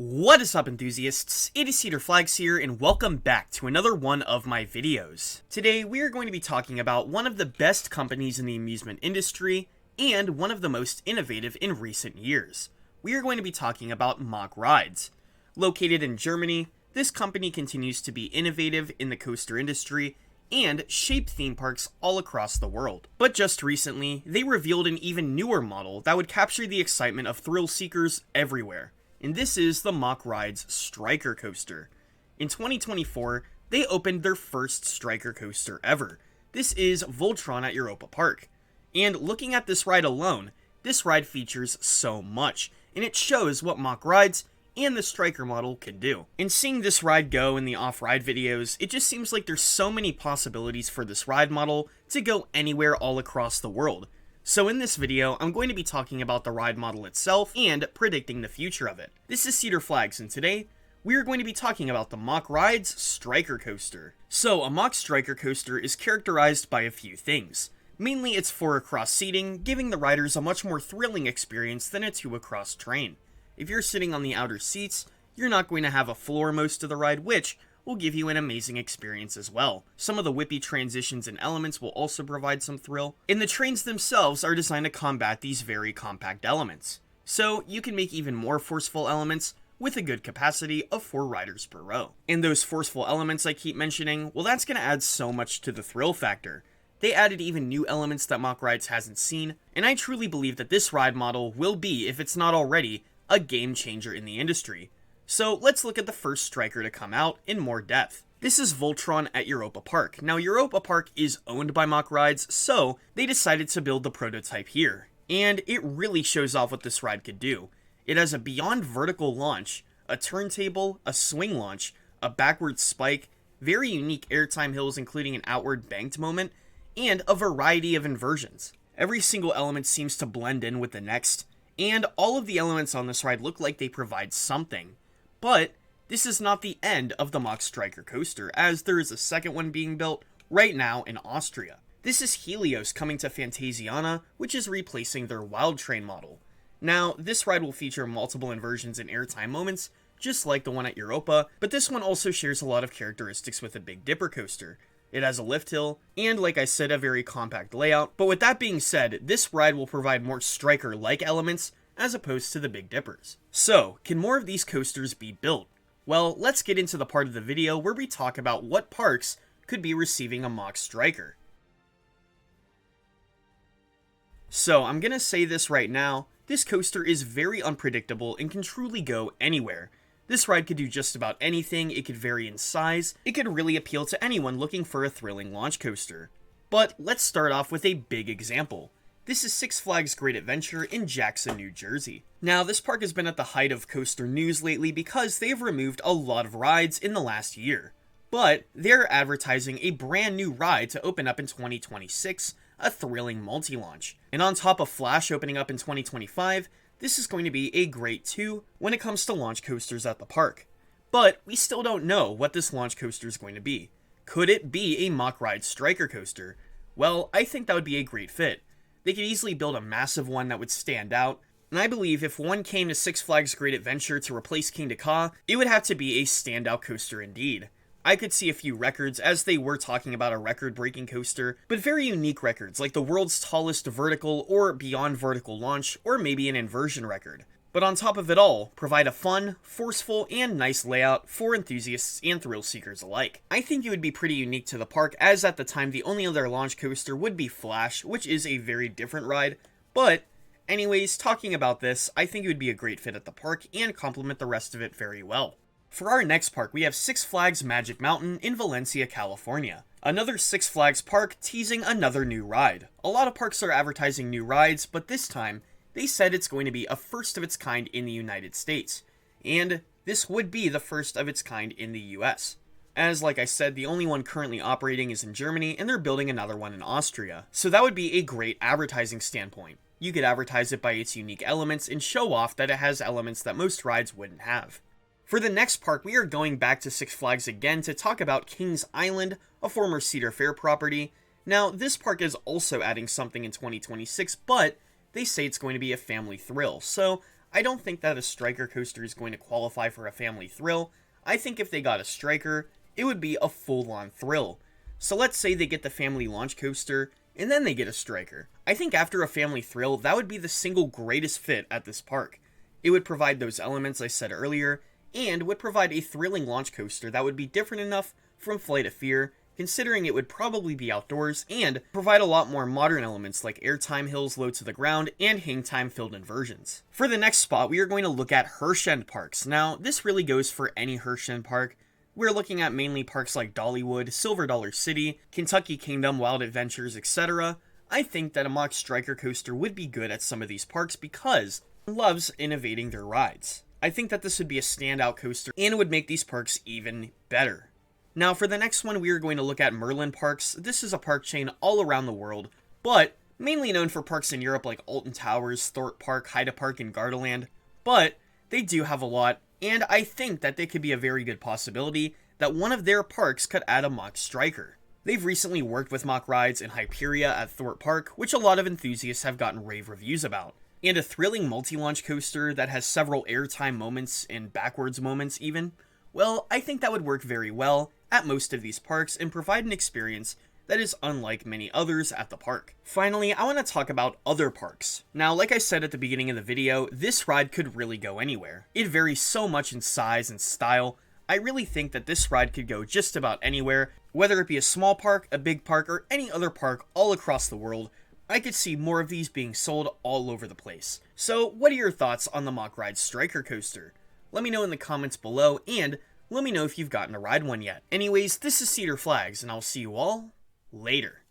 What is up, enthusiasts? It is Cedar Flags here, and welcome back to another one of my videos. Today, we are going to be talking about one of the best companies in the amusement industry, and one of the most innovative in recent years. We are going to be talking about Mack Rides. Located in Germany, this company continues to be innovative in the coaster industry, and shape theme parks all across the world. But just recently, they revealed an even newer model that would capture the excitement of thrill seekers everywhere. And this is the Mack Rides Stryker coaster. In 2024, they opened their first Stryker coaster ever. This is Voltron at Europa Park. And looking at this ride alone, this ride features so much, and it shows what Mack Rides and the Stryker model can do. And seeing this ride go in the off-ride videos, it just seems like there's so many possibilities for this ride model to go anywhere all across the world. So in this video, I'm going to be talking about the ride model itself and predicting the future of it. This is Cedar Flags, and today, we are going to be talking about the Mack Rides Stryker coaster. So a Mack Stryker coaster is characterized by a few things. Mainly it's 4-across seating, giving the riders a much more thrilling experience than a 2-across train. If you're sitting on the outer seats, you're not going to have a floor most of the ride, which will give you an amazing experience as well. Some of the whippy transitions and elements will also provide some thrill, and the trains themselves are designed to combat these very compact elements. So you can make even more forceful elements with a good capacity of 4 riders per row. And those forceful elements I keep mentioning, well, that's going to add so much to the thrill factor. They added even new elements that Mack Rides hasn't seen, and I truly believe that this ride model will be, if it's not already, a game changer in the industry. So let's look at the first Stryker to come out in more depth. This is Voltron at Europa Park. Now Europa Park is owned by Mack Rides, so they decided to build the prototype here. And it really shows off what this ride could do. It has a beyond vertical launch, a turntable, a swing launch, a backward spike, very unique airtime hills including an outward banked moment, and a variety of inversions. Every single element seems to blend in with the next, and all of the elements on this ride look like they provide something. But this is not the end of the Mack Stryker coaster, as there is a second one being built right now in Austria. This is Helios coming to Phantasiana, which is replacing their Wild Train model. Now, this ride will feature multiple inversions and airtime moments, just like the one at Europa, but this one also shares a lot of characteristics with the Big Dipper coaster. It has a lift hill, and like I said, a very compact layout, but with that being said, this ride will provide more Stryker-like elements as opposed to the Big Dippers. So, can more of these coasters be built? Well, let's get into the part of the video where we talk about what parks could be receiving a Mack Stryker. So, I'm gonna say this right now, this coaster is very unpredictable and can truly go anywhere. This ride could do just about anything, it could vary in size, it could really appeal to anyone looking for a thrilling launch coaster. But let's start off with a big example. This is Six Flags Great Adventure in Jackson, New Jersey. Now, this park has been at the height of coaster news lately because they've removed a lot of rides in the last year. But they're advertising a brand new ride to open up in 2026, a thrilling multi-launch. And on top of Flash opening up in 2025, this is going to be a great 2 when it comes to launch coasters at the park. But we still don't know what this launch coaster is going to be. Could it be a Mack Rides Stryker coaster? Well, I think that would be a great fit. They could easily build a massive one that would stand out, and I believe if one came to Six Flags Great Adventure to replace Kingda Ka, it would have to be a standout coaster indeed. I could see a few records, as they were talking about a record-breaking coaster, but very unique records, like the world's tallest vertical or beyond vertical launch, or maybe an inversion record. But on top of it all, provide a fun, forceful, and nice layout for enthusiasts and thrill seekers alike. I think it would be pretty unique to the park, as at the time the only other launch coaster would be Flash, which is a very different ride. But anyways, talking about this, I think it would be a great fit at the park and complement the rest of it very well. For our next park, we have Six Flags Magic Mountain in Valencia, California. Another Six Flags park teasing another new ride. A lot of parks are advertising new rides, but this time, they said it's going to be a first of its kind in the United States, and this would be the first of its kind in the US. As like I said, the only one currently operating is in Germany, and they're building another one in Austria. So that would be a great advertising standpoint. You could advertise it by its unique elements and show off that it has elements that most rides wouldn't have. For the next park, we are going back to Six Flags again to talk about Kings Island, a former Cedar Fair property. Now, this park is also adding something in 2026, but they say it's going to be a family thrill, so I don't think that a Stryker coaster is going to qualify for a family thrill. I think if they got a Stryker, it would be a full-on thrill. So let's say they get the family launch coaster, and then they get a Stryker. I think after a family thrill, that would be the single greatest fit at this park. It would provide those elements I said earlier, and would provide a thrilling launch coaster that would be different enough from Flight of Fear, considering it would probably be outdoors, and provide a lot more modern elements like airtime hills low to the ground and hang time filled inversions. For the next spot, we are going to look at Hirshend parks. Now, this really goes for any Hirshend park. We're looking at mainly parks like Dollywood, Silver Dollar City, Kentucky Kingdom, Wild Adventures, etc. I think that a Mack Stryker coaster would be good at some of these parks because it loves innovating their rides. I think that this would be a standout coaster and would make these parks even better. Now for the next one, we are going to look at Merlin Parks. This is a park chain all around the world, but mainly known for parks in Europe like Alton Towers, Thorpe Park, Haida Park, and Gardaland. But they do have a lot, and I think that they could be a very good possibility that one of their parks could add a Mack Stryker. They've recently worked with Mack rides in Hyperia at Thorpe Park, which a lot of enthusiasts have gotten rave reviews about. And a thrilling multi-launch coaster that has several airtime moments and backwards moments even, well, I think that would work very well at most of these parks and provide an experience that is unlike many others at the park. Finally, I want to talk about other parks. Now, like I said at the beginning of the video, this ride could really go anywhere. It varies so much in size and style. I really think that this ride could go just about anywhere, whether it be a small park, a big park, or any other park all across the world. I could see more of these being sold all over the place. So, what are your thoughts on the Mack Ride Stryker coaster? Let me know in the comments below, and let me know if you've gotten to ride one yet. Anyways, this is Cedar Flags, and I'll see you all later.